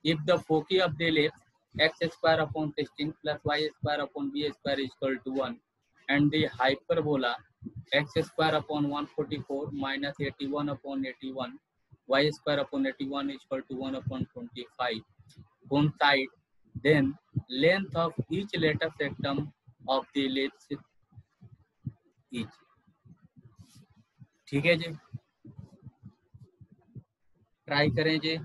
if the foci of the ellipse x square upon 16 plus y square upon b square is equal to 1 and the hyperbola x square upon 144 minus 81 upon 81 y square upon 81 is equal to 1 upon 25 coincide, then length of each lateral septum of the ellipse is. ठीक है जी, try करें जी।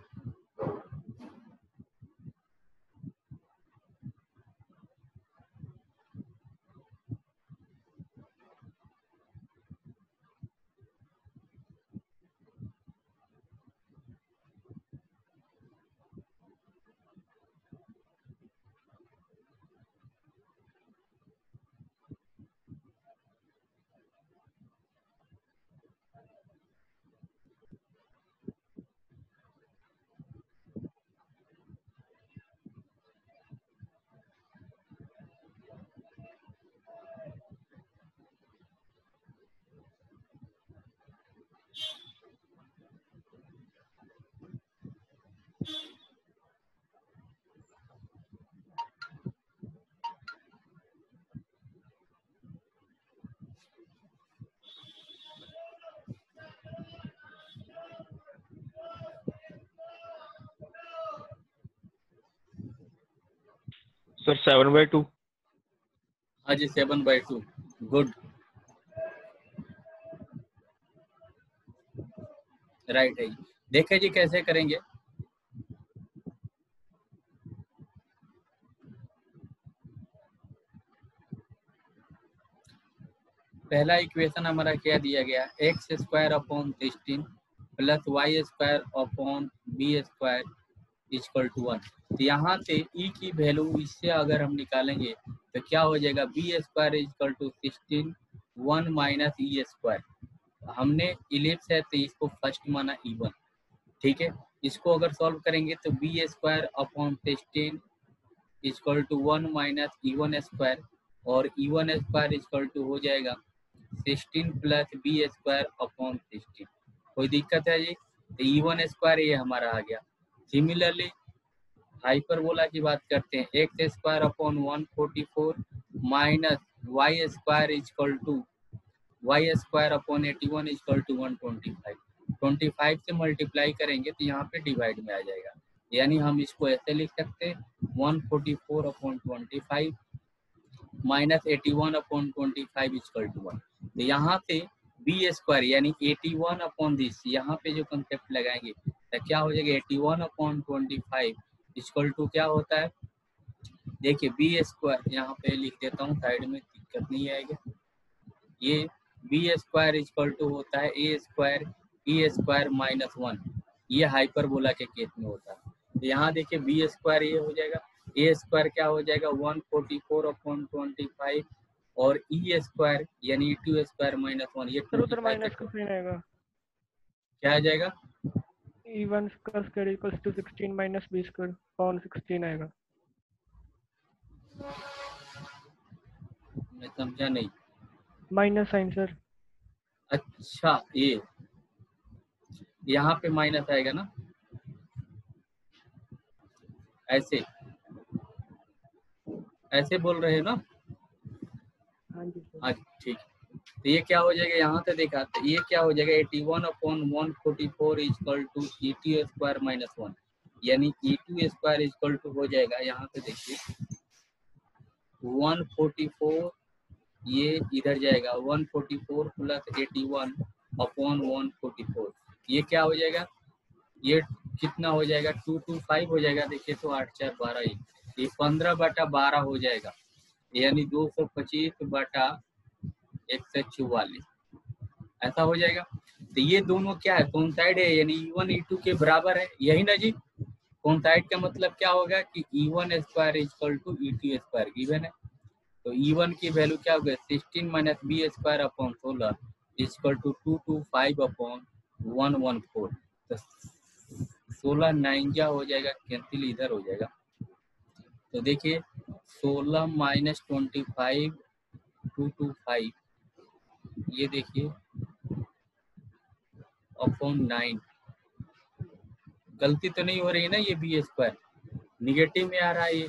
Sir 7/2। हाँ जी 7/2 good right है। देखें जी कैसे करेंगे। पहला equation हमारा क्या दिया गया, x square upon 16 plus y square upon b square equal to 1। तो यहाँ से ई की वैल्यू इससे अगर हम निकालेंगे तो क्या हो जाएगा, b square equal to 16 1 minus e square. हमने इलिप्स है तो इसको फर्स्ट माना E1, ठीक है। इसको अगर सॉल्व करेंगे तो b square upon 16 equal to 1 minus E1 square और E1 स्क्वायर इक्वल टू हो जाएगा 16 प्लस बी स्क्वायर अपॉन 16। कोई दिक्कत है जी, तो E1 स्क्वायर ये हमारा आ गया। सिमिलरली हाइपरबोला की बात करते हैं, x square upon 144 minus y square equal to y square upon 81 equal to 125। 25 से मल्टीप्लाई करेंगे तो यहाँ पे डिवाइड में आ जाएगा, यानी हम इसको ऐसे लिख सकते हैं 144 upon 25 minus 81 upon 25 equal to 1। तो यहाँ से बी स्क्वायर यानी 81 अपॉन दिस, यहाँ पे जो कंसेप्ट लगाएंगे तो क्या हो जाएगा 81 अपॉन 25 इक्वल टू क्या होता है, देखिए बी स्क्वायर यहाँ पे लिख देता हूँ साइड में, दिक्कत नहीं आएगा। ये बी स्क्वायर इक्वल टू होता है ए स्क्वायर ई स्क्वायर माइनस 1, ये हाइपरबोला के केस में होता है। तो यहाँ देखिए बी स्क्वायर ये हो जाएगा, ए स्क्वायर क्या हो जाएगा 144 अपॉन 25 और ई स्क्वायर यानी 2 स्क्वायर माइनस 1, ये उधर माइनस का साइन आएगा, क्या आ जाएगा, E1 का square equals to 16 minus B square upon 16 आएगा। मैं समझा नहीं। Minus sign sir. अच्छा ये यहाँ पे माइनस आएगा ना, ऐसे ऐसे बोल रहे हो ना। हाँ जी सर। हाँ ठीक, तो ये क्या हो जाएगा यहाँ से देखा, तो ये क्या हो जाएगा 81 upon 144 equal to E2 square minus 1, यानी E2 स्क्वायर इक्वल टू हो जाएगा यहाँ पे देखिए 144, ये इधर जाएगा 144 प्लस 81 अपॉन 144, ये क्या हो जाएगा, ये कितना हो जाएगा 225 हो जाएगा। देखिए तो 8 4 12, ये 15/12 हो जाएगा, यानी 225/144 ऐसा हो जाएगा। तो ये दोनों क्या है, कोइंसाइड है, यानी E1 E2 के बराबर है, यही ना जी। कोइंसाइड का मतलब क्या होगा कि E1 square equal to E2 square given है। तो E1 की वैल्यू क्या होगा 16 minus B square upon 16 equal to 225 upon 114। तो 16 9 हो जाएगा, कैंसिल इधर हो जाएगा। तो देखिए 16 माइनस 25 225, ये देखिए अपॉन 9, गलती तो नहीं हो रही है ना ये बी स्क्वायर, निगेटिव में आ रहा है ये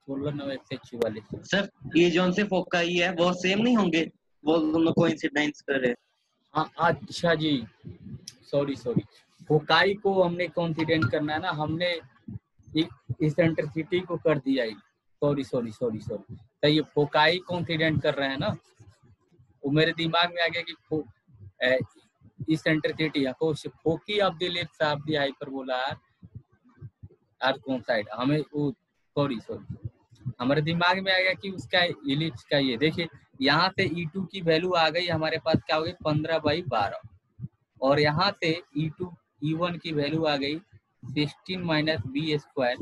16 9 144। सर ये जो से फोकाई है वो सेम नहीं होंगे, वो दोनों कोइंसिडेंस कर रहे हैं। हाँ अच्छा जी, सॉरी फोकाई को हमने कॉन्फिडेंट करना है ना, हमने इसेंट्रिसिटी को कर दिया। सॉरी तो ये फोकाई कॉन्फिडेंट कर रहे हैं ना, वो मेरे दिमाग में आ गया कि इसेंट्रिसिटी है foci of the ellipse of the hyperbola are coincide. हमें वो सॉरी हमारे दिमाग में आ गया कि उसका इलिप्स का ये देखिए, यहाँ से E2 की वैल्यू आ गई हमारे पास, क्या हो गई 15/12, और यहाँ से E1 की वैल्यू आ गई 16 माइनस बी स्क्वायर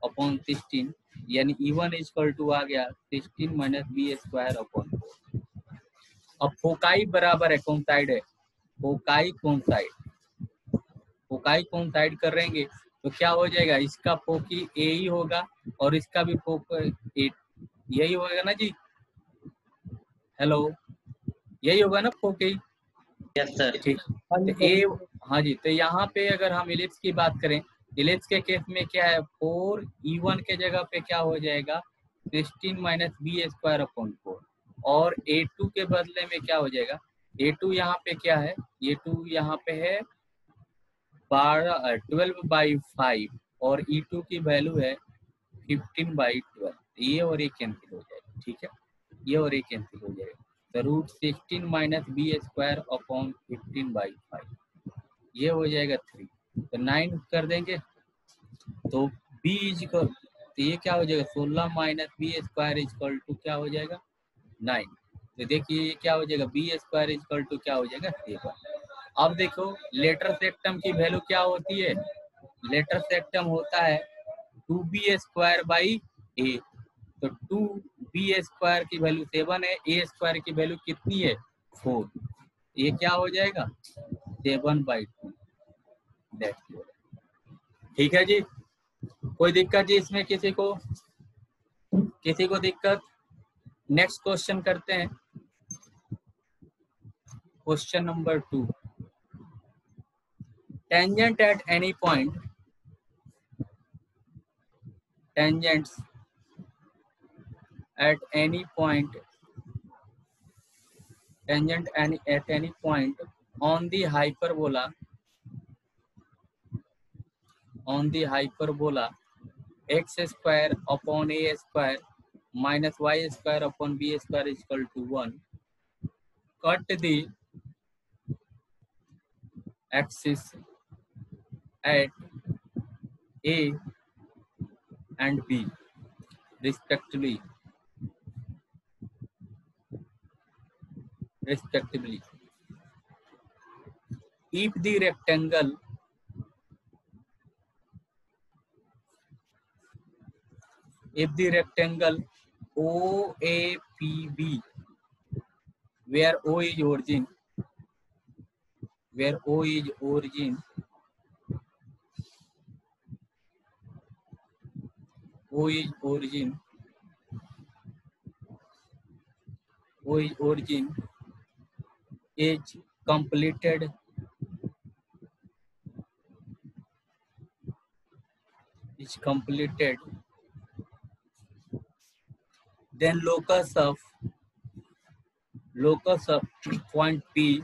अपॉन 16, यानी E1 इक्वल टू आ गया 16 माइनस बी स्क्वायर अपॉन। अब फोकाई बराबर है कौन साइड है, फोकाई कोइंसाइड करेंगे तो क्या हो जाएगा, इसका फोकी ए ही होगा और इसका भी फोक यही होगा ना जी, हेलो यही होगा ना फोकी। Yes sir. ठीक, तो ए हाँ जी, तो यहाँ पे अगर हम इलिप्स की बात करें, इलिप्स के केस में क्या है 4 E1 के जगह पे क्या हो जाएगा 16 माइनस बी स्क्वायर अपॉन 4, और A2 के बदले में क्या हो जाएगा, A2 यहाँ पे क्या है, A2 यहाँ पे है 12/5 और E2 की वैल्यू है 15/12, ये और ये कैंसिल हो जाएगा। ठीक है, ये और ये कैंसिल हो जाएगा, तो root 16 minus B square upon 15/5, ये हो जाएगा 3, तो 9 कर देंगे तो बी इक्वल, तो ये क्या हो जाएगा 16 minus B square equal to क्या हो जाएगा 9। तो देखिए ये क्या हो जाएगा बी स्क्वायर इक्वल टू क्या हो जाएगा 7। अब देखो लेटर सेक्टम की वैल्यू क्या होती है, लेटर सेक्टम होता है 2b स्क्वायर बाई ए, तो 2b स्क्वायर की वैल्यू 7 है, ए स्क्वायर की वैल्यू कितनी है 4, ये क्या हो जाएगा 7/2। ठीक है जी, कोई दिक्कत जी इसमें किसी को दिक्कत? नेक्स्ट क्वेश्चन करते हैं, question number 2। Tangent at any point, tangents at any point on the hyperbola x square upon a square minus y square upon b square is equal to 1, cut the axis at a and b respectively. If the rectangle OAPB, where O is origin, is completed then locus of point P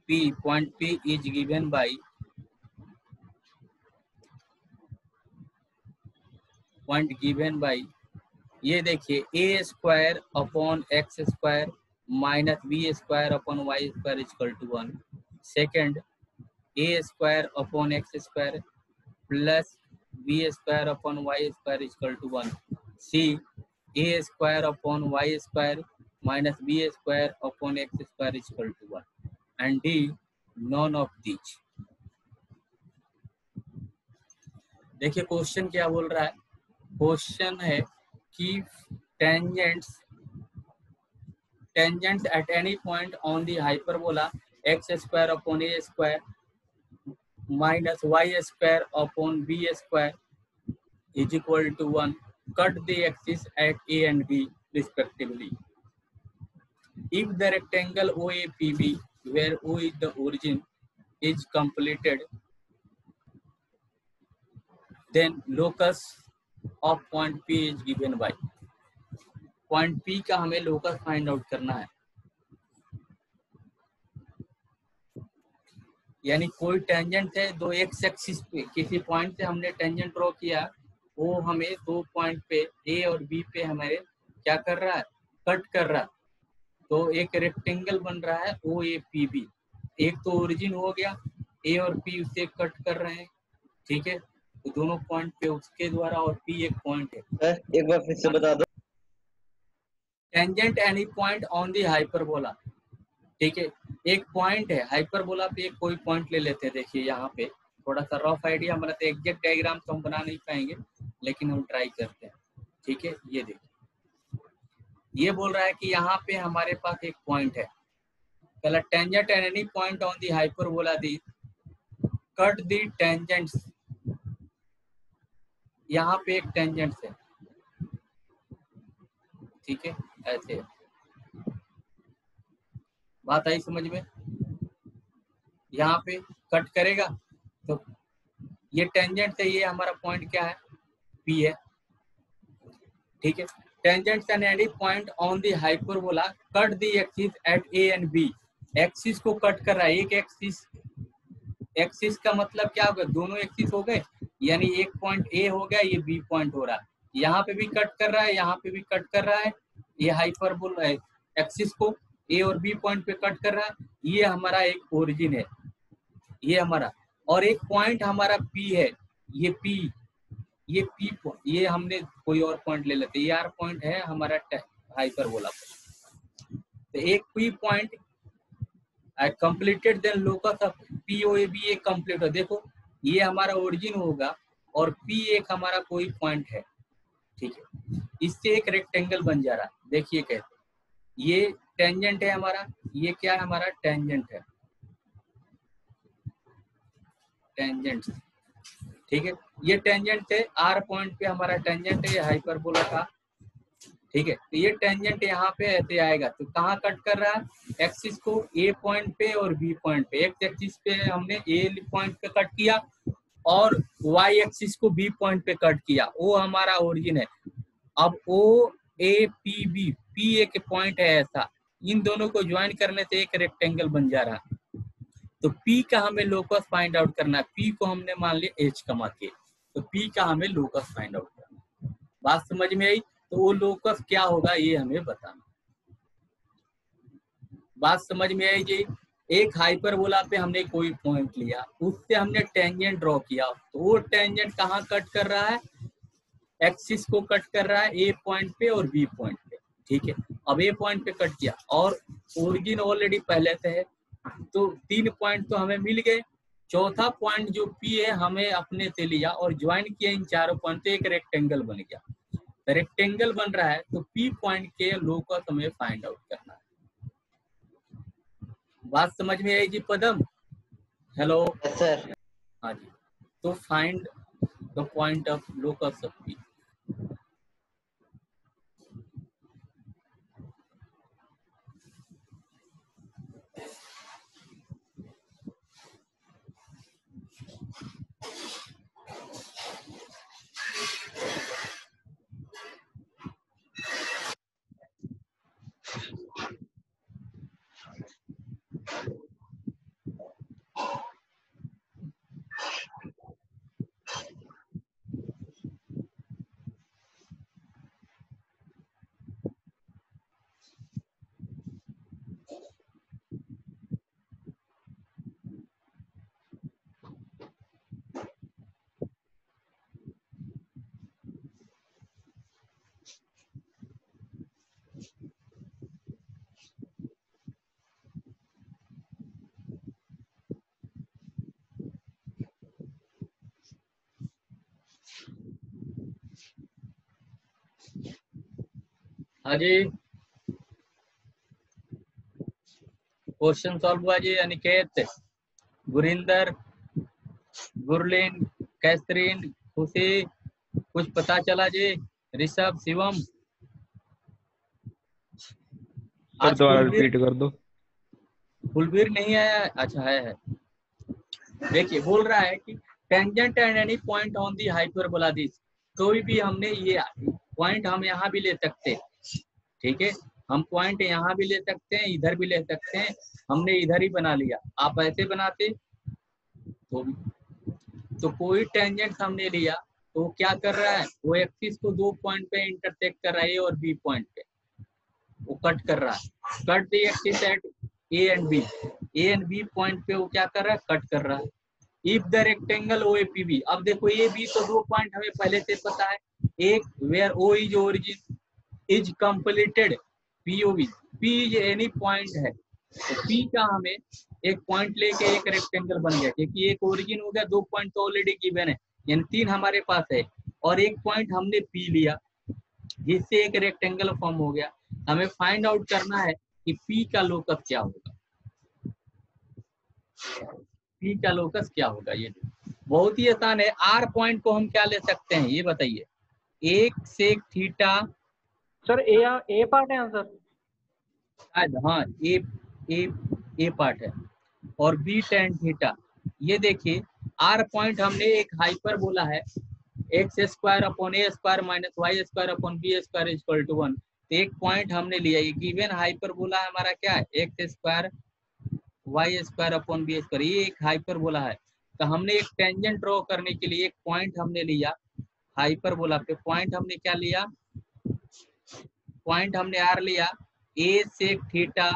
is given by ये देखिए a square upon x square minus b square upon y square equal to 1। Second a square upon x square plus b square upon y square equal to 1। C a square upon y square minus b square upon x square equal to 1, and D none of these. देखिए question क्या बोल रहा है, question है कि tangents at any point on the hyperbola x square upon a square minus y square upon b square is equal to 1, cut the axis at a and b respectively. If the rectangle OAPB, where O is the origin, is completed, then locus of point P is given by, point P का हमें locus find out करना है। यानी कोई tangent है दो x axis पे, किसी पॉइंट से हमने टेंजेंट ड्रॉ किया, वो हमें दो पॉइंट पे ए और बी पे हमारे क्या कर रहा है, कट कर रहा है। तो एक रेक्टेंगल बन रहा है ओ ए पी बी। एक तो ओरिजिन हो गया, ए और पी उसे कट कर रहे हैं, ठीक है। तो दोनों पॉइंट पे उसके द्वारा, और पी एक पॉइंट है। सर एक बार फिर से बता दो। Tangent any point on the hyperbola, ठीक है। एक पॉइंट है हाइपरबोला पे, कोई पॉइंट ले लेते हैं। देखिए यहाँ पे थोड़ा सा रफ आइडिया हमारा, तो एग्जैक्ट डायग्राम तो हम बना नहीं पाएंगे, लेकिन हम ट्राई करते हैं, ठीक है। ये देखिए, ये बोल रहा है कि यहाँ पे हमारे पास एक पॉइंट है, पहला tangent at any point on the hyperbola the cut the tangents. यहाँ पे एक टेंजेंट है, ठीक है, ऐसे बात आई समझ में। यहाँ पे कट करेगा तो ये टेंजेंट से, ये हमारा पॉइंट क्या है, P है, ठीक है। Tangent at any point on the hyperbola cut the axis at A and B, axis को कट कर रहा है। एक एक्सिस, एक्सिस का मतलब क्या होगा, दोनों एक्सिस हो गए, यानी एक पॉइंट A हो गया, ये B पॉइंट हो रहा है। यहाँ पे भी कट कर रहा है, यहाँ पे भी कट कर रहा है, ये हाइपरबोला है, एक्सिस को A और B पॉइंट पे कट कर रहा है। ये हमारा एक ओरिजिन है, ये हमारा, और एक पॉइंट हमारा P है, ये P, ये P पॉइंट, ये हमने कोई और पॉइंट ले लेते हैं, ये R पॉइंट है हमारा हाइपरबोला पर। तो एक P point completed, then locus of POAB एक कंप्लीट हो। देखो ये हमारा ओरिजिन होगा और P एक हमारा कोई पॉइंट है, ठीक है। इससे एक रेक्टेंगल बन जा रहा है। देखिए कैसे, ये टेंजेंट है हमारा, ये क्या है हमारा, टेंजेंट है, टेंजेंट, ठीक है। ये टेंजेंट है, R पॉइंट पे हमारा टेंजेंट है, ये हाइपरबोला का, ठीक है। तो ये टेंजेंट यहाँ पे ऐसे आएगा, तो कहाँ कट कर रहा है, एक्सिस को A पॉइंट पे और B पॉइंट पे। एक एक्सिस पे हमने A पॉइंट पे कट किया और Y एक्सिस को B पॉइंट पे कट किया, वो हमारा ओरिजिन है। अब OAPB, P एक पॉइंट है ऐसा, इन दोनों को ज्वाइन करने से एक रेक्टेंगल बन जा रहा है। तो P का हमें लोकस फाइंड आउट करना है। P को हमने मान लिया H कमा के, तो P का हमें लोकस फाइंड आउट करना है। बात समझ में आई? तो वो लोकस क्या होगा ये हमें बताना। बात समझ में आई जी? एक हाइपरबोला पे हमने कोई पॉइंट लिया, उससे हमने टेंजेंट ड्रॉ किया, तो वो टेंजेंट कहाँ कट कर रहा है, एक्सिस को कट कर रहा है A पॉइंट पे और B पॉइंट पे, ठीक है। अब A पॉइंट पे कट किया और ओरिजिन ऑलरेडी पहले से है, तो 3 पॉइंट तो हमें मिल गए। चौथा पॉइंट जो P है हमें अपने से लिया और ज्वाइन किया इन चारों पॉइंट, तो एक रेक्टेंगल बन गया। रेक्टेंगल बन रहा है तो P पॉइंट के लोकस हमें फाइंड आउट करना है। बात समझ में आई जी पदम? हेलो सर हाँ जी। तो find the point of locus of P। हाँ जी, क्वेश्चन सॉल्व हुआ जी। अनिकेत, गुरिंदर, गुरलीन, कैथरीन, खुशी, कुछ पता चला जी? ऋषभ, शिवम, सर आज दोबारा रिपीट कर दो। फुलबीर नहीं आया? अच्छा है। देखिए बोल रहा है कि tangent and any point on the hyperbola this, कोई भी हमने ये पॉइंट हम यहाँ भी ले सकते हैं, ठीक है, हम पॉइंट यहाँ भी ले सकते हैं, इधर भी ले सकते हैं, हमने इधर ही बना लिया, आप ऐसे बनाते तो कोई टेंजेंट हमने लिया तो वो क्या कर रहा है, वो एक्सिस को दो पॉइंट पे इंटरसेक्ट कर रहा है, ए और बी पॉइंट पे, वो कट कर रहा है, cut the axis at A and B, A and B point पे वो क्या कर रहा है, कट कर रहा है। If the rectangle O A P B, अब देखो ए बी तो दो पॉइंट हमें पहले से पता है, एक where O is origin is completed P O B, P is any point है, तो पी का हमें एक पॉइंट लेके एक रेक्टेंगल बन गया, क्योंकि एक ओरिजिन हो गया, दो पॉइंट तो ऑलरेडी गिवन है, यानी तीन हमारे पास है, और एक पॉइंट हमने पी लिया जिससे एक रेक्टेंगल फॉर्म हो गया। हमें फाइंड आउट करना है कि पी का लोकस क्या होगा, पी का लोकस क्या होगा। ये बहुत ही आसान है। आर पॉइंट को हम क्या ले सकते हैं ये बताइए, एक सेक थीटा, सर ए पार्ट है आंसर, शायद हाँ ए पार्ट है, और बी टेन थीटा। ये देखिए आर पॉइंट हमने एक हाइपर बोला है, x square upon a square minus y square upon b square equal to 1, तो एक पॉइंट हमने लिया, ये गिवन हाइपर बोला है हमारा क्या है, x square y square upon b square, ये एक हाइपर बोला है। तो हमने एक टेंजेंट ड्रॉ करने के लिए एक पॉइंट हमने लिया हाइपर बोला पे, पॉइंट हमने क्या लिया, पॉइंट हमने आर लिया, ए सेक थीटा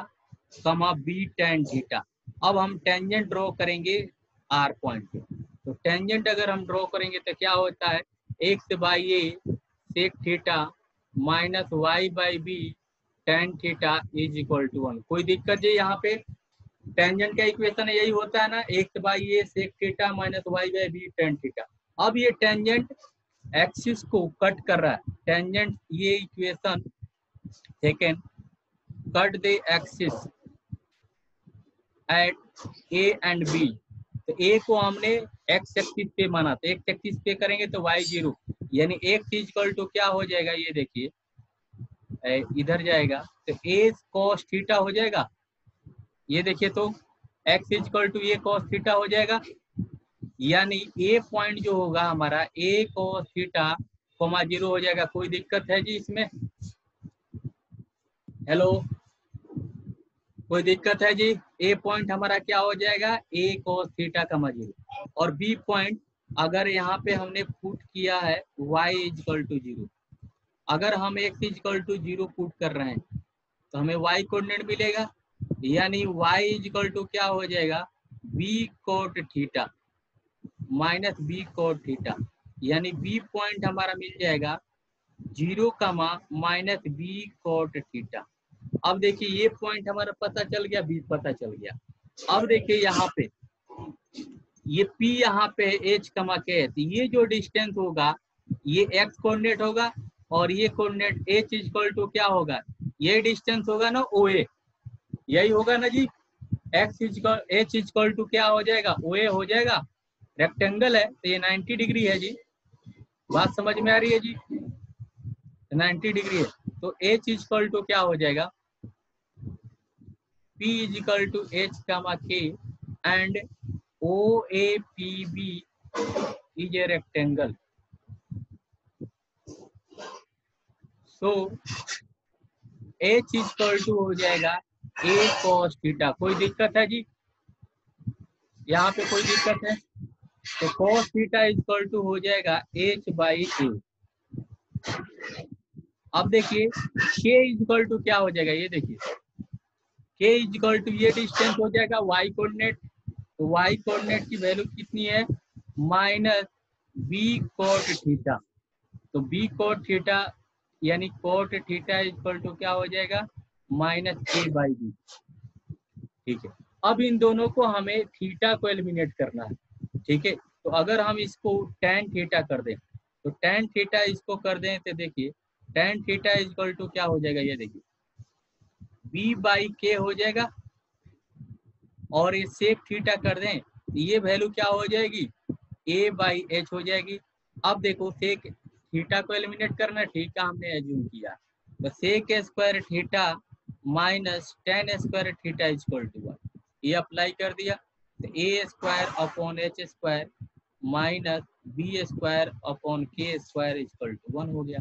कमा बी टेन थीटा। अब हम टेंजेंट ड्रॉ करेंगे आर पॉइंट पे, तो टेंजेंट अगर हम ड्रॉ करेंगे तो क्या होता है, x by a sec theta minus y by b tan theta is equal to 1। कोई दिक्कत है यहाँ पे, टेंजेंट का इक्वेशन यही होता है ना, x by a sec theta minus y by b tan theta. अब ये टेंजेंट एक्सिस को कट कर रहा है, टेंजेंट ये equation second, cut the axis at A and B, तो ए को हमने एक्स एक्सिस पे माना, तो एक्स एक्सिस पे करेंगे तो वाई जीरो, यानी एक्स इक्वल टू क्या हो जाएगा, ये देखिए इधर जाएगा तो ए कॉस थीटा हो जाएगा, ये देखिए तो x equal to a cos theta हो जाएगा, यानी ए पॉइंट जो होगा हमारा a cos theta comma zero हो जाएगा। कोई दिक्कत है जी इसमें, हेलो कोई दिक्कत है जी, ए पॉइंट हमारा क्या हो जाएगा, ए कॉस थीटा कमा जीरो, और बी पॉइंट अगर यहाँ पे हमने पुट किया है y इक्वल टू जीरो, अगर हम x equal to zero put कर रहे हैं तो हमें y कोऑर्डिनेट मिलेगा, यानी y इक्वल टू क्या हो जाएगा, b cot theta minus b cot theta, यानी b पॉइंट हमारा मिल जाएगा zero comma minus b cot theta. अब देखिए ये पॉइंट हमारा पता चल गया, बी पता चल गया। अब देखिए यहाँ पे ये P यहाँ पे H कमा के है, तो ये जो डिस्टेंस होगा ये x कोऑर्डिनेट होगा, और ये कोऑर्डिनेट H इक्वल टू क्या होगा, ये डिस्टेंस होगा ना OA, यही होगा ना जी, H इक्वल टू क्या हो जाएगा, OA हो जाएगा। रेक्टेंगल है तो ये 90 डिग्री है जी, बात समझ में आ रही है जी, 90 डिग्री है, तो H इक्वल टू क्या हो जाएगा, P is equal to H comma K and OAPB is a rectangle. So H is equal to हो जाएगा A cos थीटा। कोई दिक्कत है जी, यहाँ पे कोई दिक्कत है, तो cos theta is equal to हो जाएगा H बाई A। अब देखिए K इज इक्वल टू क्या हो जाएगा, ये देखिए K इज इक्वल टू ये डिस्टेंस हो जाएगा y कोऑर्डिनेट, तो y कोऑर्डिनेट की वैल्यू कितनी है, माइनस b कोट थीटा, तो b कोट थीटा यानी कोट थीटा इक्वल टू क्या हो जाएगा, माइनस a बाई बी। ठीक है, अब इन दोनों को हमें थीटा को एलिमिनेट करना है, ठीक है, तो अगर हम इसको tan थीटा कर दें, तो tan थीटा इसको कर दें तो देखिए tan थीटा इक्वल टू क्या हो जाएगा, ये देखिए b बाई के हो जाएगा, और ये सेक थीटा कर दें ये वैल्यू क्या हो जाएगी, a बाई एच हो जाएगी। अब देखो सेक थीटा को एलिमिनेट करना, थीटा हमने एज्यूम किया, तो sec square theta minus tan square theta equal to 1, ये अप्लाई कर दिया, तो a square upon H square minus B square upon K square equal to 1 हो गया।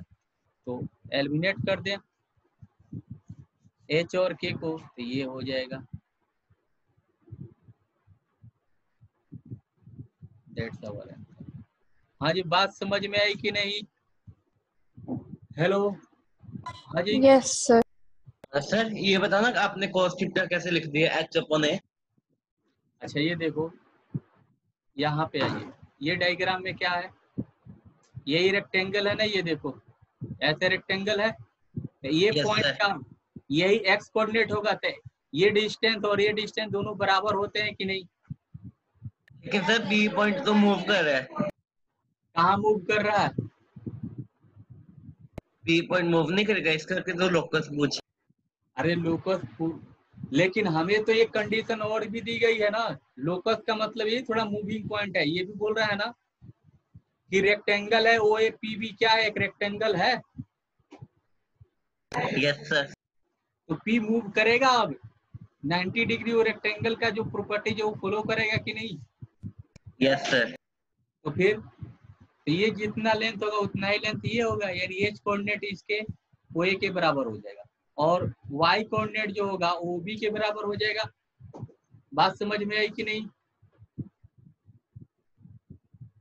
तो एलिमिनेट कर दें एच और के को, तो ये हो जाएगा। That's our answer. हाँ जी, बात समझ में आई कि नहीं? हेलो, हाँ जी। Yes sir. सर ये बताना कि आपने cos थीटा कैसे लिख दिया h अपॉन a? अच्छा ये देखो, यहाँ पे आइए, ये डायग्राम में क्या है, यही रेक्टेंगल है ना, ये देखो ऐसे रेक्टेंगल है, तो ये यस पॉइंट सर। का यही एक्स कोऑर्डिनेट होगा, तो ये डिस्टेंस और ये डिस्टेंस दोनों बराबर होते हैं कि नहीं? लेकिन सर बी पॉइंट तो मूव कर रहा है। कहाँ मूव कर रहा है? बी पॉइंट मूव नहीं करेगा, इस करके तो लोकस पूछ। अरे लोकस, लेकिन हमें तो एक कंडीशन और भी दी गई है ना, लोकस का मतलब ये थोड़ा मूविंग पॉइंट है, ये भी बोल रहा है ना कि रेक्टेंगल है, ओ ए पी बी क्या है, एक रेक्टेंगल है, यस सर। तो पी मूव करेगा अब 90 डिग्री, वो रेक्टेंगल का जो प्रॉपर्टी जो फॉलो करेगा कि नहीं? Yes sir. तो फिर तो ये जितना लेंथ होगा उतना ही लेंथ ये होगा, यानी एच कोऑर्डिनेट इसके ओ ए के बराबर हो जाएगा, और वाई कोऑर्डिनेट जो होगा वो बी के बराबर हो जाएगा। बात समझ में आई कि नहीं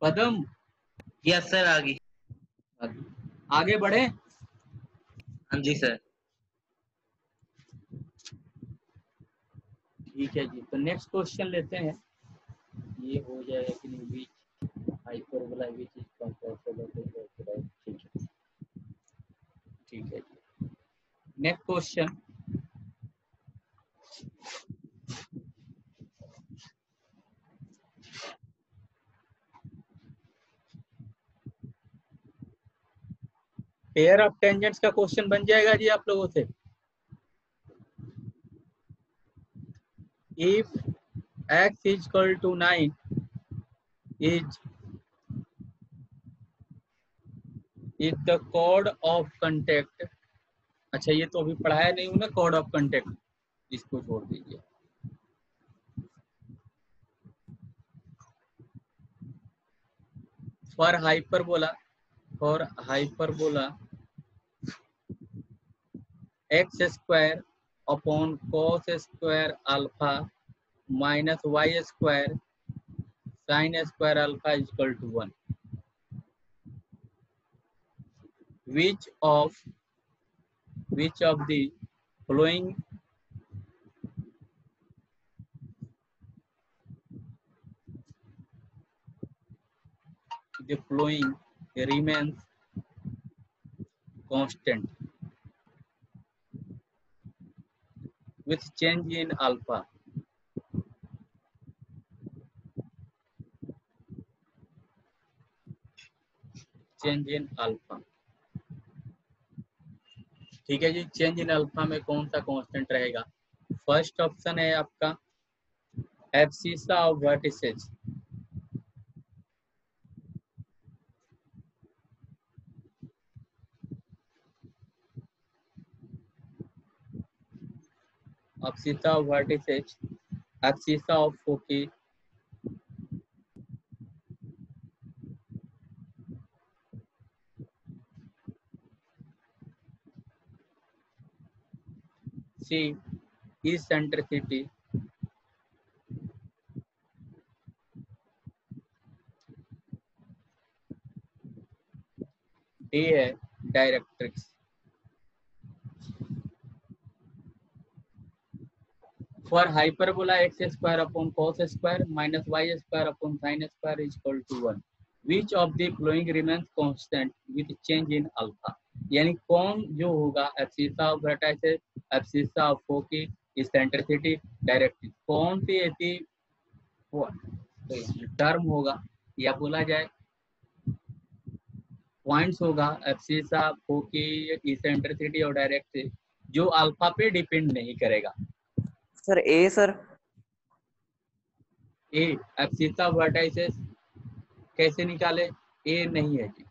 पदम? यस सर आगे। आगे बढ़े। हाँ जी सर। ठीक है जी, तो नेक्स्ट क्वेश्चन लेते हैं, ये हो जाएगा कि नहीं, बीच हाइपरबोला विच इज कंपोजिबल, ठीक है, ठीक है जी। Next question, pair of tangents का क्वेश्चन बन जाएगा जी आप लोगों से। If x is equal to 9 is the chord of contact। अच्छा ये तो अभी पढ़ाया नहीं हूं ना, कॉर्ड ऑफ कंटेक्ट, इसको छोड़ दीजिए। For hyperbola x square upon cos square alpha minus y square sine square alpha equal to 1, which of the following remains constant with change in alpha? Change in alpha, ठीक है जी। Change in alpha में कौन सा constant रहेगा? First option है आपका abscissa of vertices, abscissa of vertices, abscissa of foci, C eccentricity, D है directrix. For hyperbola x square upon cos square minus y square upon sine square is equal to 1, which of the following remains constant with change in alpha, यानी कौन जो होगा abscissa of vertices, abscissa of foci, eccentricity, directrix, कौन सी ऐसी term होगा या बोला जाए पॉइंट्स होगा एब्सिसा, फोकी, इसेंट्रिसिटी और डायरेक्ट्रिक्स जो अल्फा पे डिपेंड नहीं करेगा? सर ए सर। ए एब्सिसा वर्टिसेस कैसे निकाले? ए नहीं है जी।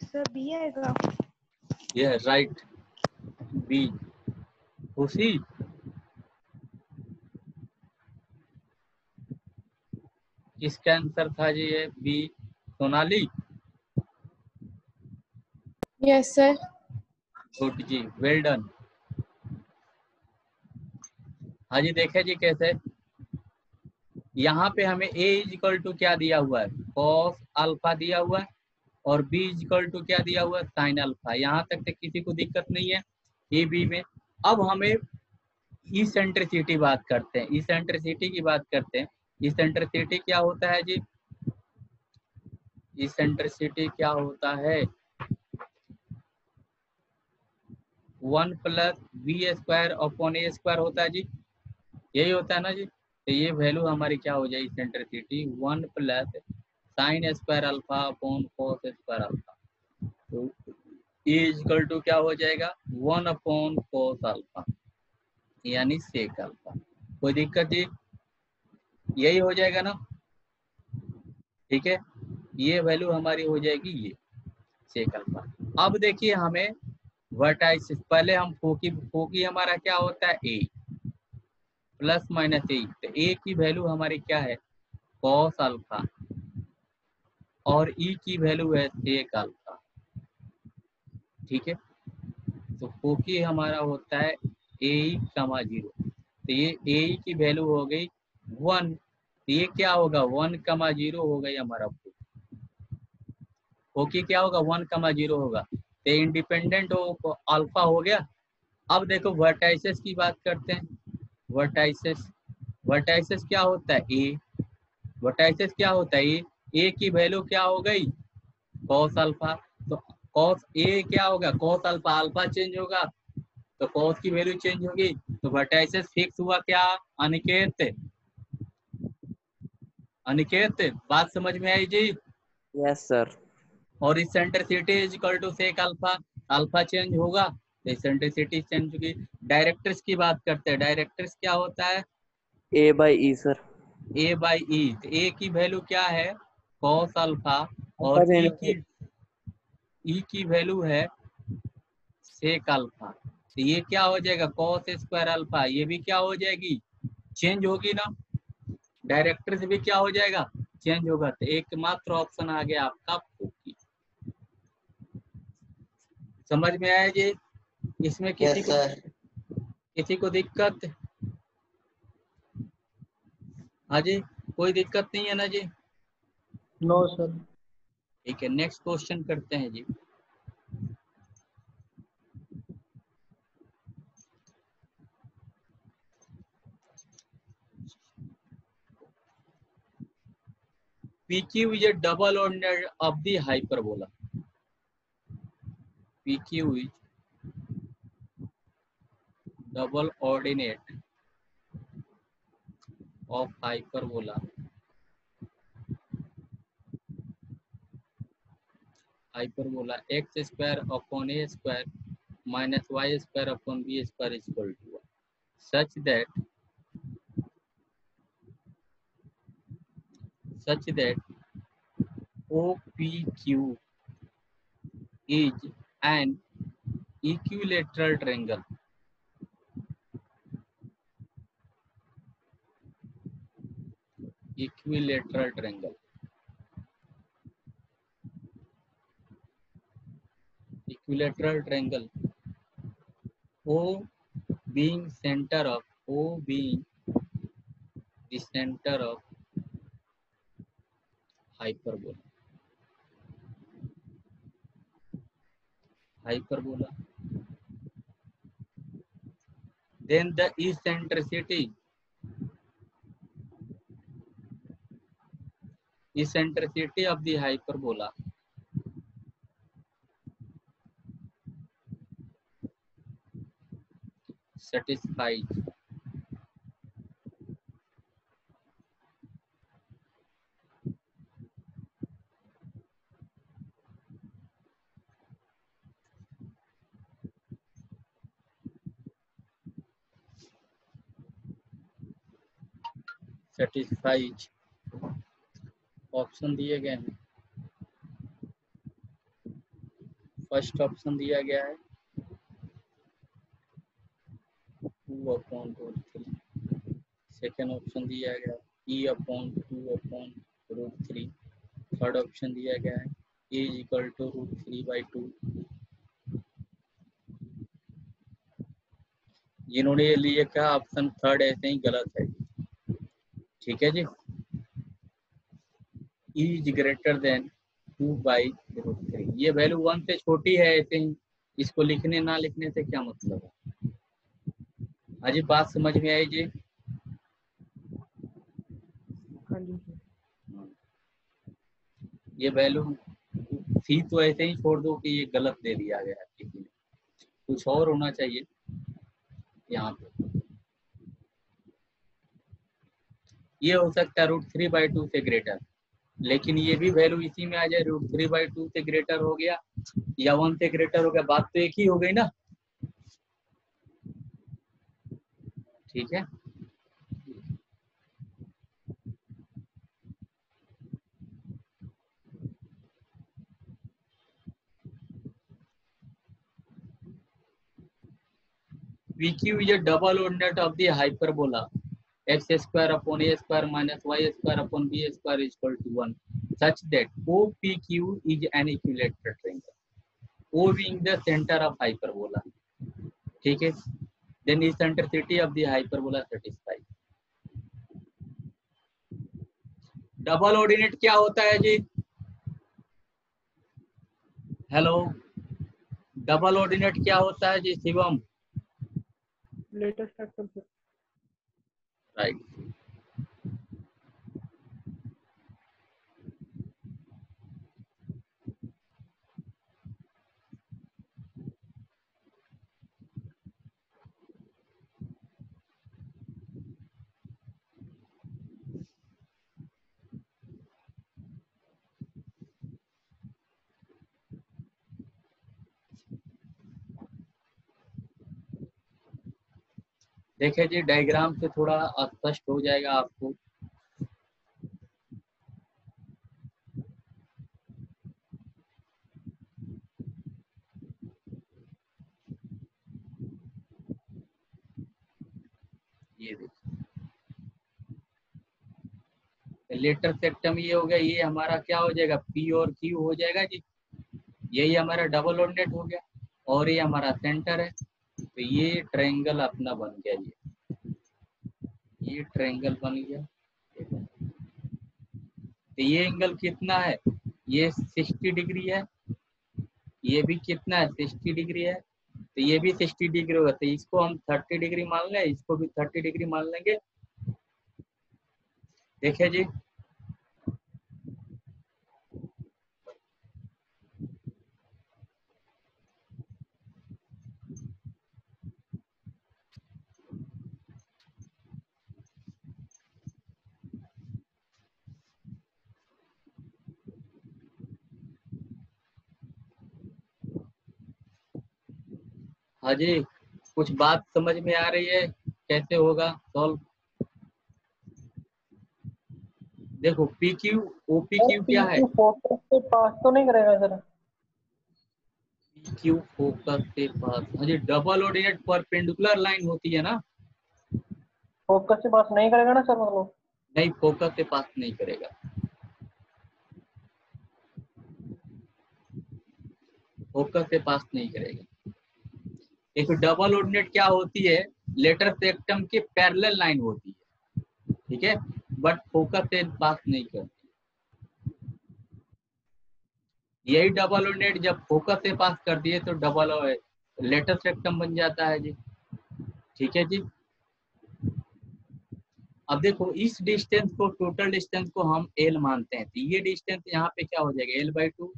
सर बी आएगा। ये राइट बी। खुशी किसका आंसर था जी? ये B. Sonali yes sir. Good जी, वेल डन। हाँ जी, देखे जी कैसे यहाँ पे हमें a इज इक्वल टू क्या दिया हुआ है? कॉस अल्फा दिया हुआ है, और b इज इक्वल टू क्या दिया हुआ है? Sine alpha. यहाँ तक तो किसी को दिक्कत नहीं है ए बी में। अब हमें इसेंट्रिसिटी बात करते हैं, इसेंट्रिसिटी की बात करते हैं। इसेंट्रिसिटी क्या होता है जी? इसेंट्रिसिटी क्या होता है? 1 plus B square upon a square होता है जी, यही होता है ना जी। तो ये वैल्यू हमारी क्या हो जाएगी? Eccentricity 1 plus sign square alpha upon cos square alpha. तो ए इक्वल टू क्या हो जाएगा? 1 अपॉन कॉस अल्फा यानी सेक अल्फा। कोई दिक्कत जी? यही हो जाएगा ना, ठीक है। ये वैल्यू हमारी हो जाएगी ये सेक अल्फा। अब देखिए हमें वर्टाइसिस, पहले हम फोकी हमारा क्या होता है? ए प्लस माइनस ए। तो ए की वैल्यू हमारी क्या है? कॉस अल्फा, और ई की वैल्यू है सेक अल्फा, ठीक है। तो फोकी हमारा होता है ए कमा 0। तो ये ए की वैल्यू हो गई 1। तो ये क्या होगा? 1 कमा 0 हो गई हमारा फोकी क्या होगा? 1 कमा 0 होगा। तो इंडिपेंडेंट हो अल्फा हो गया। अब देखो वर्टाइसिस की बात करते हैं। वर्टाइसिस, वर्टाइसिस क्या होता है? ए। वर्टाइसिस क्या होता है? ए की वैल्यू क्या हो गई? Cos alpha. तो कॉस ए क्या होगा? कॉस अल्फा, अल्फा चेंज होगा तो कॉस की वैल्यू चेंज होगी। तो वर्टाइसिस फिक्स हुआ क्या? अनिकेत, अनिकेत बात समझ में आई जी? Yes sir. और eccentricity is equal to sec alpha, alpha change होगा तो इसेंट्रिसिटी चेंज होगी। डायरेक्टर्स की बात करते हैं। डायरेक्टर्स क्या होता है? A by E sir. A by E. तो ए की वैल्यू क्या है? कॉस अल्फा, अल्फा और चेंज ई की वैल्यू है सेक अल्फा। तो ये क्या हो जाएगा? Cos square alpha. ये भी क्या हो जाएगी? चेंज होगी ना। डायरेक्टर से भी क्या हो जाएगा? चेंज होगा। तो एकमात्र ऑप्शन आ गया आपका फोकी। समझ में आया जी? इसमें किसी यस को सर। किसी को दिक्कत? हाँ जी, कोई दिक्कत नहीं है ना जी? No sir. ठीक है, नेक्स्ट क्वेश्चन करते हैं जी। PQ is a double ordinate of the hyperbola. PQ is double ordinate of hyperbola. Hyperbola x square upon a square minus y square upon b square is equal to 1, such that OPQ is an equilateral triangle. Equilateral triangle. Equilateral triangle. O being center of, O being the center of hyperbola. Hyperbola. Then the eccentricity of the hyperbola satisfies option दिए गए हैं। First option दिया गया है 2/√3। Second option दिया गया E/2/√3। Third option दिया गया है A = √3/2। जिन्होंने ये लिए कहा ऑप्शन थर्ड ऐसे ही गलत है। ठीक है जी, E इज ग्रेटर देन 2/√3। ये वैल्यू 1 से छोटी है ऐसे ही, इसको लिखने ना लिखने से क्या मतलब है। अजी बात समझ में आई जी? हाँ जी सर। ये वैल्यू थी तो ऐसे ही छोड़ दो कि ये गलत दे दिया गया है किसी ने, कुछ और होना चाहिए यहाँ पे। ये हो सकता है √3/2 से ग्रेटर, लेकिन ये भी वैल्यू इसी में आ जाए √3/2 से ग्रेटर हो गया या 1 से ग्रेटर हो गया, बात तो एक ही हो गई ना। ठीक है, PQ is a double ordinate of the hyperbola x² / a² - y² / b² is equal to 1 such that OPQ is an equilateral triangle, O being the center of hyperbola. ठीक है, then eccentricity of the hyperbola satisfied. Double ordinate क्या होता है जी? Hello, double ordinate क्या होता है जी Shivam? Latest actual sir. Right, देखे जी डायग्राम से थोड़ा स्पष्ट हो जाएगा आपको। ये देखिए लेटर सेक्टम ये हो गया, ये हमारा क्या हो जाएगा P और Q हो जाएगा जी, यही हमारा डबल ऑर्डिनेट हो गया और ये हमारा सेंटर है, तो ये ट्रायंगल अपना बन गया। ये ट्रायंगल बन गया। तो ये एंगल कितना है? ये 60 डिग्री है, ये भी कितना है 60 डिग्री है, तो ये भी 60 डिग्री होगा, तो इसको हम 30 डिग्री मान लें, इसको भी 30 डिग्री मान लेंगे। देखिए जी हाँ जी, कुछ बात समझ में आ रही है कैसे होगा सॉल्व? देखो PQ OPQ क्या है? फोकस से पास तो नहीं करेगा सर? PQ फोकस से पास, हाँ जी, डबल ऑर्डिनेट परपेंडिकुलर लाइन होती है ना? फोकस से पास नहीं करेगा ना सर मतलब? नहीं, फोकस से पास नहीं करेगा, फोकस से पास नहीं करेगा। एक डबल ऑर्डिनेट क्या होती है, लेटर सेक्टम के पैरेलल लाइन होती है, ठीक है, बट फोकस से पास नहीं करती। यही डबल ऑर्डिनेट जब फोकस से पास कर दिए तो डबल लेटर सेक्टम बन जाता है जी। ठीक है जी, अब देखो इस डिस्टेंस को, टोटल डिस्टेंस को हम L मानते हैं, तो ये डिस्टेंस यहाँ पे क्या हो जाएगा L/2,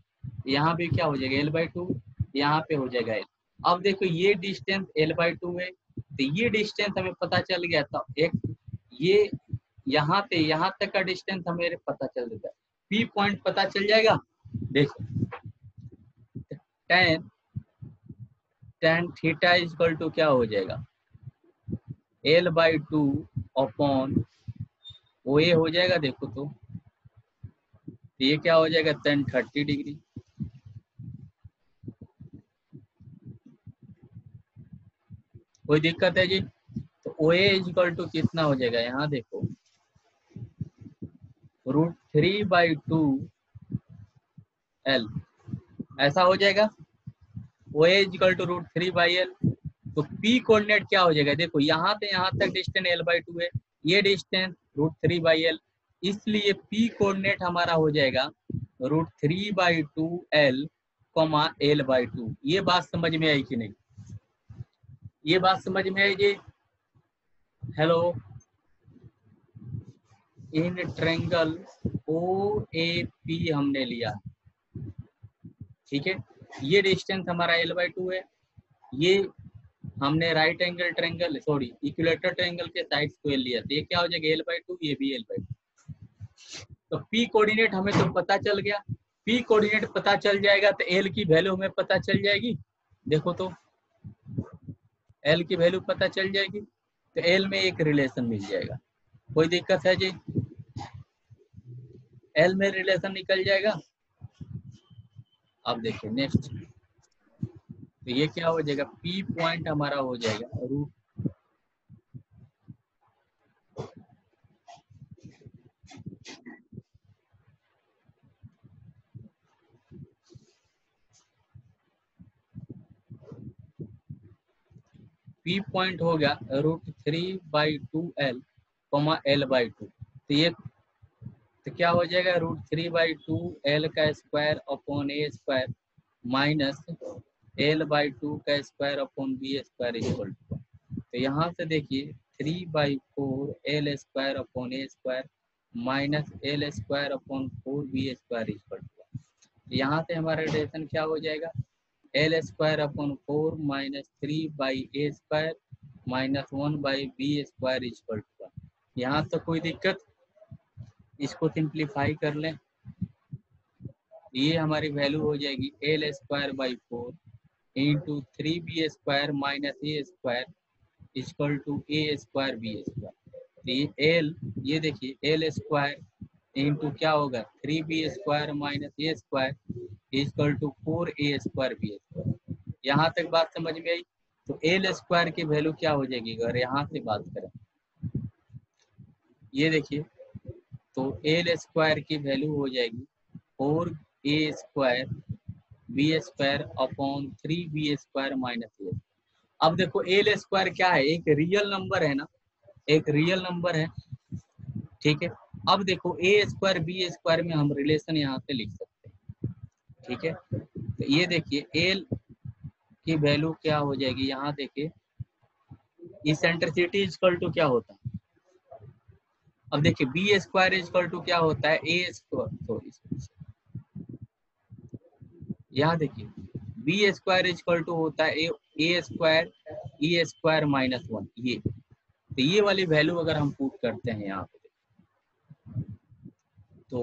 यहाँ पे क्या हो जाएगा L/2, यहाँ पे हो जाएगा L। अब देखो ये डिस्टेंस L/2 है, तो ये डिस्टेंस हमें पता चल गया, तो एक ये यहाँ से यहाँ तक का डिस्टेंस हमें पता चल जाएगा, P पॉइंट पता चल जाएगा। देखो tan थीटा इक्वल टू क्या हो जाएगा L/2 अपॉन OA हो जाएगा। देखो तो ये क्या हो जाएगा tan 30 डिग्री। कोई दिक्कत है जी? तो ओ ए इक्वल टू कितना हो जाएगा, यहाँ देखो √3/2 L, ऐसा हो जाएगा। ओ ए इक्वल टू √3/L। तो P कोऑर्डिनेट क्या हो जाएगा, देखो यहाँ से यहाँ तक डिस्टेंस L/2 है, ये डिस्टेंस √3/L, इसलिए P कोऑर्डिनेट हमारा हो जाएगा √3/2L, L/2। ये बात समझ में आई कि नहीं? ये बात समझ में आई जी? हेलो। इन ट्रायंगल OAP हमने लिया, ठीक है, ये डिस्टेंस हमारा L/2 है, ये हमने right angle triangle sorry equilateral triangle के साइड्स को लिया, तो ये क्या हो जाएगा L/2, ये भी L/2। तो P कोऑर्डिनेट हमें तो पता चल गया, P कोऑर्डिनेट पता चल जाएगा तो L की वैल्यू हमें पता चल जाएगी। देखो तो L की वैल्यू पता चल जाएगी, तो L में एक रिलेशन मिल जाएगा। कोई दिक्कत है जी? L में रिलेशन निकल जाएगा। अब देखिए नेक्स्ट, तो ये क्या हो जाएगा, P पॉइंट हमारा हो जाएगा P पॉइंट हो गया √3/2L, L/2। तो ये तो क्या हो जाएगा, √3/2L का square upon A square minus L/2 का square upon B square equal to. तो यहाँ से देखिए 3/4 L square upon A square minus L square upon 4B square equal to. यहाँ से हमारा रिलेशन क्या हो जाएगा, L square upon 4 minus 3/A square minus 1/B square equal to. यहाँ तो कोई दिक्कत, इसको सिंप्लीफाई कर लें, ये हमारी वैल्यू हो जाएगी L square by 4 into 3B square minus A square equal to A square B square. तो ये L, ये देखिए L स्क्वायर इंटू क्या होगा 3B square minus A square equal to 4A square B square. यहाँ तक बात समझ में आई? तो L स्क्वायर की वैल्यू क्या हो जाएगी अगर यहाँ से बात करें, ये देखिए, तो L स्क्वायर की वैल्यू हो जाएगी 4A square B square upon 3B square minus A। अब देखो L स्क्वायर क्या है, एक रियल नंबर है ना, एक रियल नंबर है, ठीक है। अब देखो A स्क्वायर B स्क्वायर में हम रिलेशन यहाँ से लिख सकते हैं, ठीक है। तो ये देखिए L की वैल्यू क्या हो जाएगी, यहाँ देखिए इसेंट्रिसिटी इक्वल टू क्या होता है, अब देखिए B स्क्वायर इक्वल टू क्या होता है A स्क्वायर, सॉरी यहाँ देखिए B स्क्वायर इक्वल टू होता है A square E square minus 1। ये तो ये वाली वैल्यू अगर हम पुट करते हैं यहाँ पे तो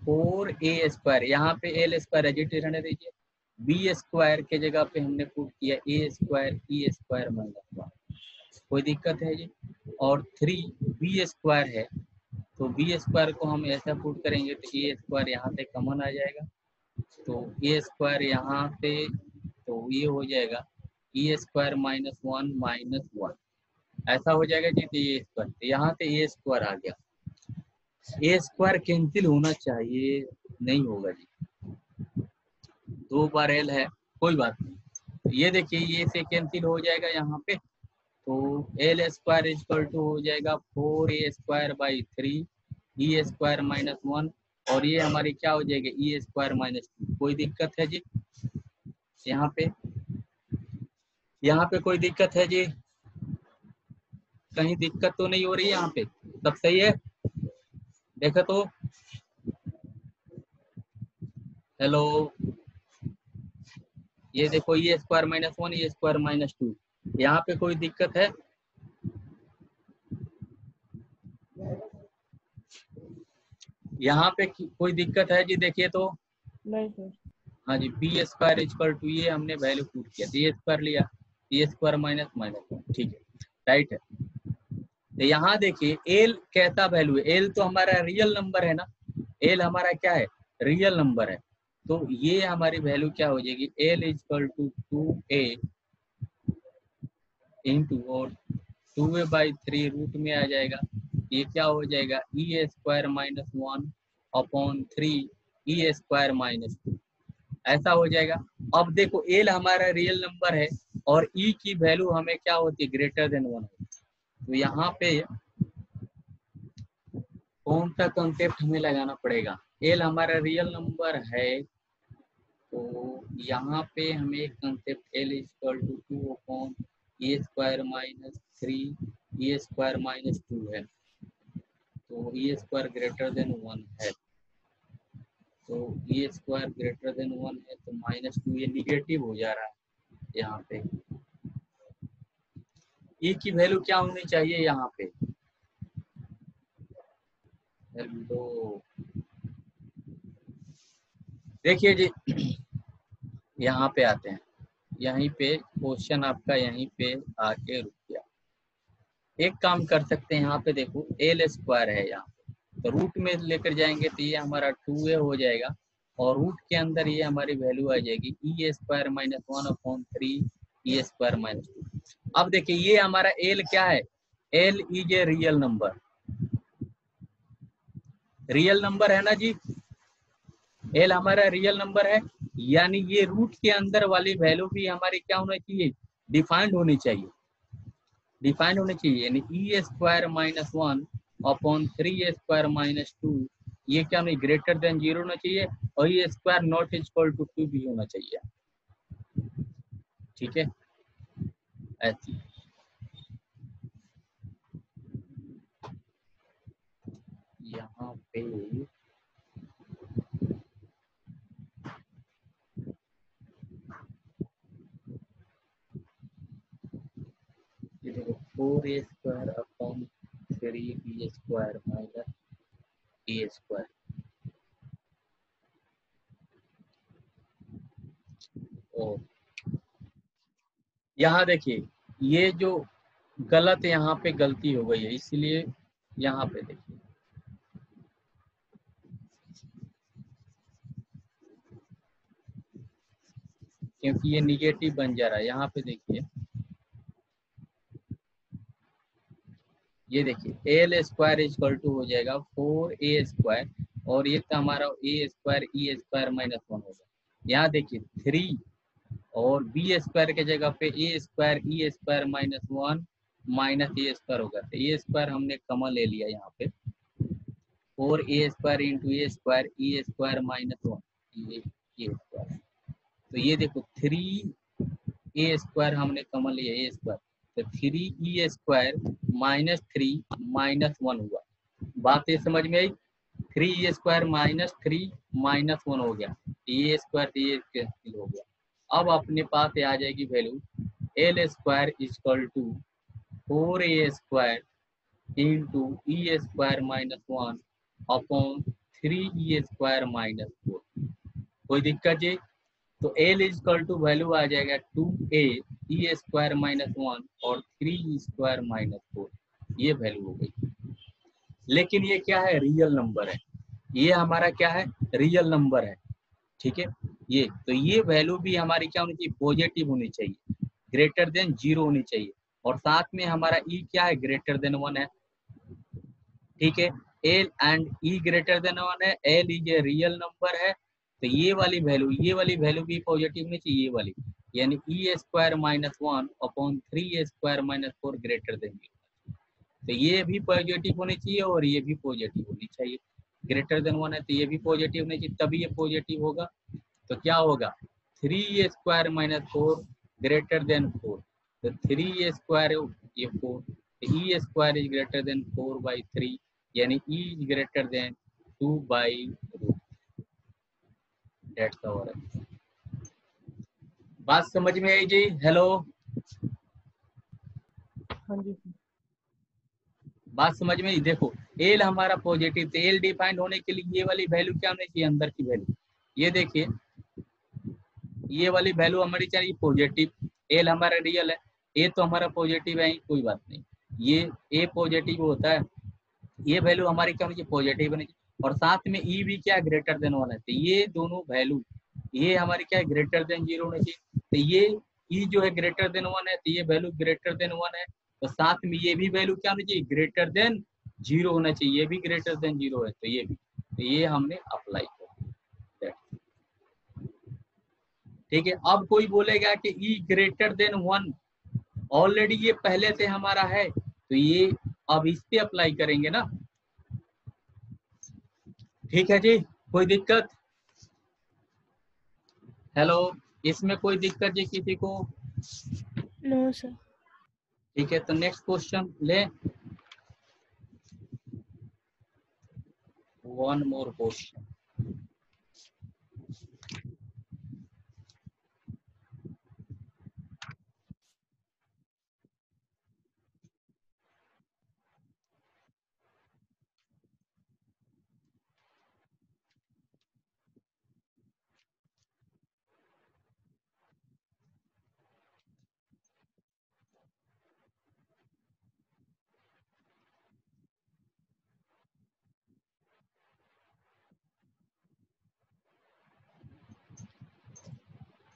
4A स्क्वायर, यहाँ पे L स्क्वायर एजिट रहने दीजिए, B स्क्वायर के जगह पे हमने पुट किया A square E square minus 1। कोई दिक्कत है जी? और 3B स्क्वायर है, तो B स्क्वायर को हम ऐसा पुट करेंगे तो A स्क्वायर यहाँ से कॉमन आ जाएगा, तो A स्क्वायर यहाँ से, तो ये हो जाएगा E स्क्वायर माइनस 1 माइनस 1, ऐसा हो जाएगा जी। तो ये स्क्वायर, तो यहाँ से A स्क्वायर आ गया, A स्क्वायर कैंसिल होना चाहिए, नहीं होगा जी, 2 बार L है, कोई बात नहीं। ये देखिए ये से कैंसिल हो जाएगा यहाँ पे, तो L स्क्वायर इक्वल टू हो जाएगा 4A square by 3 E square minus 1, और ये हमारी क्या हो जाएगी E स्क्वायर माइनस 2। कोई दिक्कत है जी यहाँ पे? यहाँ पे कोई दिक्कत है जी? कहीं दिक्कत तो नहीं हो रही है यहाँ पे? सब सही है? देखो तो, हेलो, ये देखो E square minus 1 E square minus 2, यहाँ पे कोई दिक्कत है? यहाँ पे कोई दिक्कत है जी? देखिए तो, नहीं सर। हाँ जी, बी स्क्वायर इक्वल टू, ये हमने वैल्यू पुट किया, ए स्क्वायर लिया, ए स्क्वायर माइनस माइनस 1, ठीक है, राइट है। तो यहाँ देखिए एल कैसा वैल्यू है, एल तो हमारा रियल नंबर है ना, एल हमारा क्या है, रियल नंबर है, तो ये हमारी वैल्यू क्या हो जाएगी, L equal to 2A into और 2a/3 रूट में आ जाएगा, ये क्या हो जाएगा e² - 1 अपॉन 3 e² - 2 ऐसा हो जाएगा। अब देखो एल हमारा रियल नंबर है और ई की वैल्यू हमें क्या होती है ग्रेटर देन 1 होती है। तो यहाँ पे कौन सा कंसेप्ट हमें लगाना पड़ेगा, एल हमारा रियल नंबर है तो यहाँ पे हमें एक concept L equal to 2 upon e² - 3 e² - 2 है, तो e² ग्रेटर देन 1 है, तो e² ग्रेटर देन 1 है तो -2 ये निगेटिव हो जा रहा है यहाँ पे। e की वैल्यू क्या होनी चाहिए यहाँ पे, हेलो देखिए जी यहाँ पे आते हैं, यहीं पे क्वेश्चन आपका यहीं पे आके रुक गया। एक काम कर सकते हैं यहाँ पे देखो l² है यहाँ पे, तो रूट में लेकर जाएंगे तो ये हमारा 2a हो जाएगा और रूट के अंदर ये हमारी वैल्यू आ जाएगी e² - 1 अपॉन 3 e² - 2। अब देखिए ये हमारा l क्या है, l is a real number, real number है ना जी, l हमारा रियल नंबर है, यानी ये रूट के अंदर वाली वैल्यू भी हमारी क्या होना चाहिए डिफाइंड होनी चाहिए, डिफाइंड होनी चाहिए, यानी e² - 1 अपॉन 3a² - 2 ये क्या नहीं ग्रेटर देन 0 होना चाहिए और e² नॉट इक्वल टू 2 भी होना चाहिए, ठीक है ऐसी। यहाँ पे ये देखो 4a² upon 3b² minus a², और यहाँ देखिए ये जो गलत यहाँ पे गलती हो गई है, इसलिए यहाँ पे देखिए क्योंकि ये निगेटिव बन जा रहा है, यहाँ पे देखिए ये देखिए l² इक्वल टू हो जाएगा 4a² और ये तो हमारा a² e² - 1 होगा, यहाँ देखिए 3 और b² के जगह पे a² e² - 1 माइनस a² होगा, तो a² हमने कॉमन ले लिया यहाँ पे 4a² इंटू a² e² - 1 ये a², तो ये देखो 3a² हमने कॉमन लिया a², तो 3e² माइनस 3 माइनस 1 हुआ, बात ये समझ में आई, 3e² - 3 माइनस 1 हो गया, a² ये कैंसिल हो गया। अब अपने पास आ जाएगी value l² equal to 4a² into e² - 1 upon 3e² - 4, कोई दिक्कत जी, तो l इक्वल टू वैल्यू आ जाएगा 2a e² - 1 और 3e² - 4, ये वैल्यू हो गई। लेकिन ये क्या है रियल नंबर है, ये हमारा क्या है रियल नंबर है, ठीक है, ये तो ये वैल्यू भी हमारी क्या होनी चाहिए पॉजिटिव होनी चाहिए, ग्रेटर देन 0 होनी चाहिए, और साथ में हमारा ई क्या है ग्रेटर देन 1 है, ठीक है, L and E greater than 1 है, L is a real number है, तो ये वाली वैल्यू भी पॉजिटिव होनी चाहिए, ये वाली यानी e² - 1 upon 3a² - 4 greater than 0, तो ये भी पॉजिटिव होनी चाहिए और ये भी पॉजिटिव होनी चाहिए, ग्रेटर देन 1 है तो ये भी पॉजिटिव होनी चाहिए, तभी ये पॉजिटिव होगा, तो क्या होगा 3a² - 4 ग्रेटर देन 4, तो 3a² ये 4, e² इज ग्रेटर देन 4/3 यानी e is greater than 2/√, that's our answer. बात समझ में आई जी, हेलो हाँ जी सर। बात समझ में आई, देखो एल हमारा पॉजिटिव, तो एल डिफाइंड होने के लिए ये वाली वैल्यू क्या होनी चाहिए अंदर की वैल्यू, ये देखिए ये वाली वैल्यू हमारी चाहिए पॉजिटिव, एल हमारा रियल है, ए तो हमारा पॉजिटिव है कोई बात नहीं, ये ए पॉजिटिव होता है, ये वैल्यू हमारी क्या होनी चाहिए पॉजिटिव होनी चाहिए, और साथ में ई भी क्या ग्रेटर देन 1 है, तो ये दोनों वैल्यू ये हमारी क्या ग्रेटर देन 0 होनी चाहिए, तो ये ई जो है ग्रेटर देन 1 है, तो ये वैल्यू ग्रेटर देन 1 है, तो साथ में ये भी वैल्यू क्या होनी चाहिए, ग्रेटर देन 0 होना चाहिए, ये भी ग्रेटर देन 0 है, तो ये भी, तो ये हमने अप्लाई किया। ठीक है, अब कोई बोलेगा कि ई ग्रेटर देन 1, ऑलरेडी ये पहले से हमारा है, तो ये अब इस पे अप्लाई करेंगे ना। ठीक है जी, कोई दिक्कत? हेलो, इसमें कोई दिक्कत जी किसी को? No sir. ठीक है, तो नेक्स्ट क्वेश्चन ले, one more question.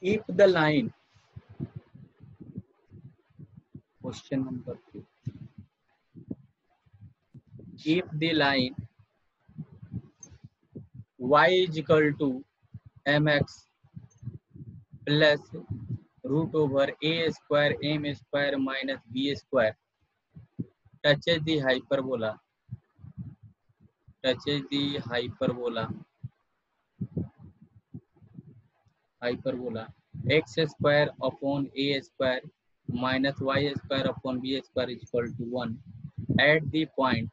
If the line, question number 2, if the line y is equal to mx plus root over a square m square minus b square touches the hyperbola x square upon a square minus y square upon b square is equal to 1 at the point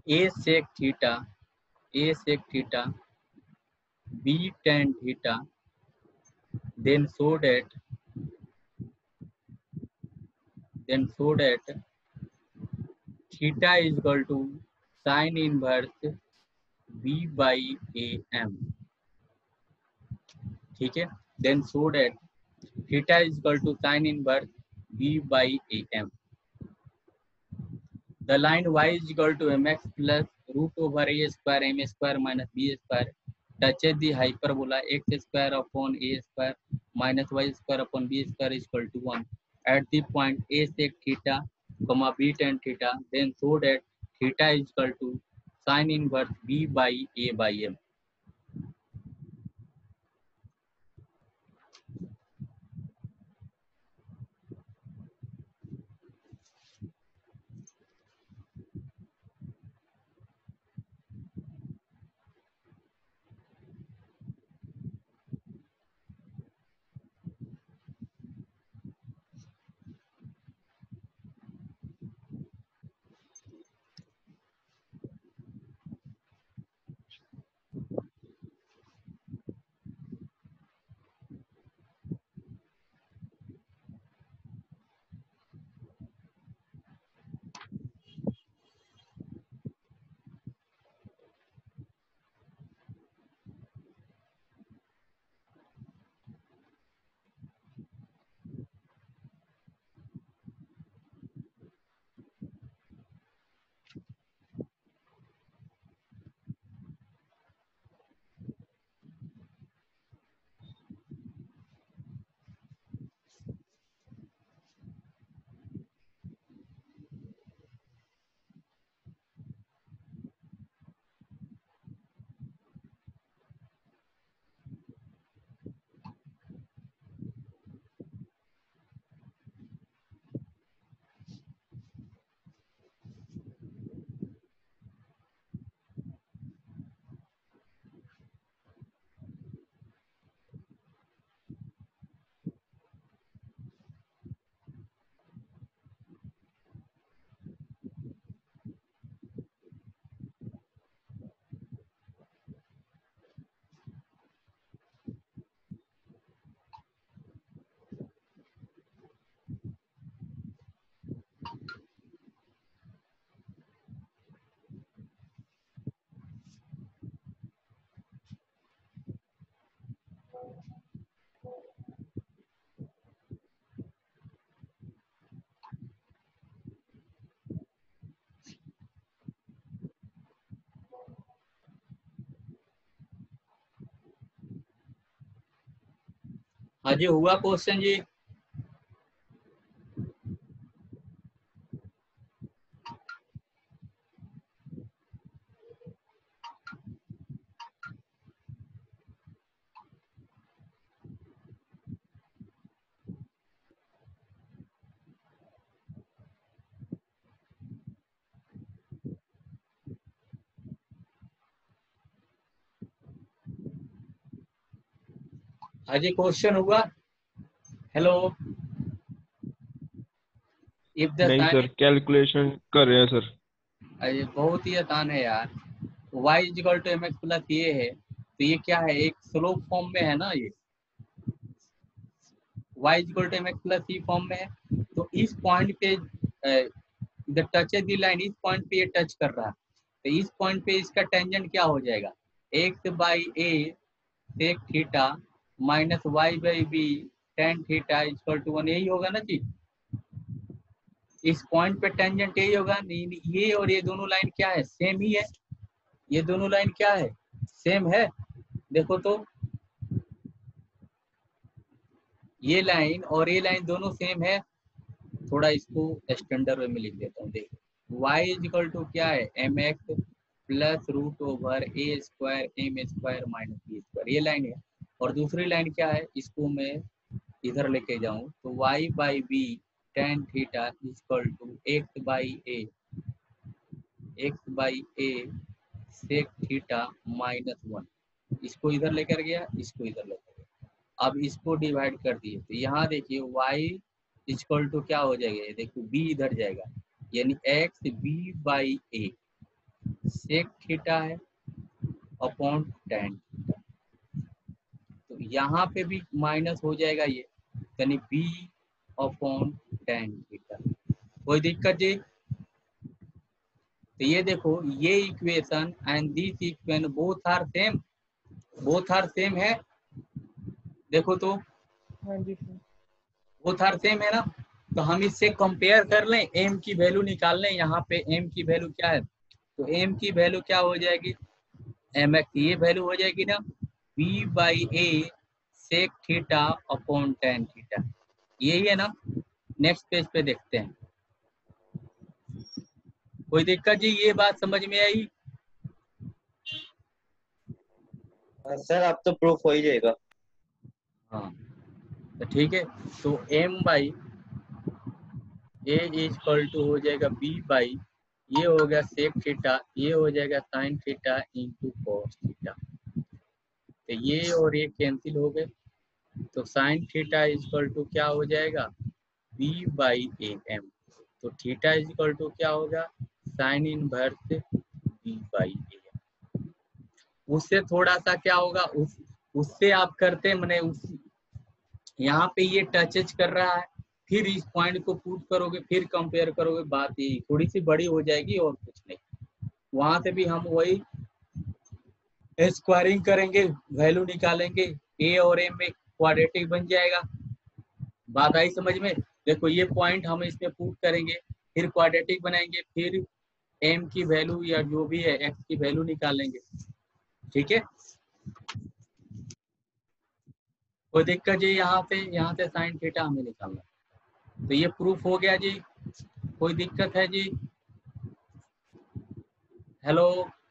a sec theta b tan theta, then so that theta is equal to sin inverse b by am। ठीक है, then so that theta is equal to sin inverse b by am। The line y is equal to mx plus root over a square m square minus b square touches the hyperbola x square upon a square minus y square upon b square is equal to 1 at the point a sec theta comma b tan theta, then so that theta is equal to sin inverse b by a by m। हाँ जी, हुआ question जी। हाँ जी, question हुआ। Hello, if the नहीं sir, calculation कर रहे हैं sir. अरे बहुत ही आसान है यार। y equal to m x plus ये है, तो ये क्या है, एक स्लोप फॉर्म में है ना ये। y equal to m x plus e form में है, तो इस पॉइंट पे द टच द लाइन, इस पॉइंट पे ये टच कर रहा है, तो इस पॉइंट पे इसका टेंजेंट क्या हो जाएगा, x by a sec theta minus y by b tan theta equal to 1, यही होगा ना जी। इस पॉइंट पे टेंजेंट यही होगा। नहीं, ये और ये दोनों लाइन क्या है, सेम ही है। ये दोनों लाइन क्या है, सेम है। देखो तो ये लाइन और ये लाइन दोनों सेम है। थोड़ा इसको स्टैंडर्ड वे में लिख देता हूँ। देखो y इज इक्वल टू क्या है, m x plus root over a square m square minus B square, ये लाइन है। और दूसरी लाइन क्या है, इसको मैं इधर लेके जाऊं तो y by b tan theta equal to x by a sec theta minus 1। इसको इधर लेकर गया, इसको इधर लेकर गया। अब इसको डिवाइड कर दिए तो यहाँ देखिए y इक्वल टू क्या हो जाएगा, देखो b इधर जाएगा, यानी x b by a sec theta है अपॉन टेन थीटा। तो यहाँ पे भी माइनस हो जाएगा ये, यानी b अपॉन टेन थीटा। कोई दिक्कत जी। तो ये देखो ये equation and this equation both are same है। देखो तो हाँ जी सर। बोथ आर सेम है ना। तो हम इससे कंपेयर कर लें, m की वैल्यू निकाल लें। यहाँ पे m की वैल्यू क्या है, तो m की वैल्यू क्या हो जाएगी, एम एक्स, ये वैल्यू हो जाएगी ना b by a sec theta upon tan theta, यही है ना। नेक्स्ट पेज पे देखते हैं। कोई दिक्कत जी, ये बात समझ में आई। सर अब तो प्रूफ हो ही जाएगा। हाँ तो ठीक है। तो m by a equal to हो जाएगा b बाई, ये हो गया सेक थीटा, ये हो जाएगा sine theta into cos theta. तो ये और ये कैंसिल हो गए, तो साइन थीटा इक्वल टू क्या हो जाएगा, b बाई ए एम। तो थीटा इक्वल टू क्या होगा, sine inverse b by a m. उससे थोड़ा सा क्या होगा, उससे आप करते मैंने उस यहाँ पे ये टचेज कर रहा है, फिर इस पॉइंट को पुट करोगे, फिर कंपेयर करोगे, बात ये थोड़ी सी बड़ी हो जाएगी और कुछ नहीं। वहां से भी हम वही स्क्वायरिंग करेंगे, वैल्यू निकालेंगे, ए और एम में क्वाड्रेटिक बन जाएगा। बात आई समझ में। देखो ये पॉइंट हम इसमें पुट करेंगे, फिर क्वाड्रेटिक बनाएंगे, फिर एम की वैल्यू या जो भी है एक्स की वैल्यू निकालेंगे। ठीक है, कोई दिक्कत जी। यहाँ से साइन थीटा हमें निकालना, तो ये प्रूफ हो गया जी। कोई दिक्कत है जी, हेलो।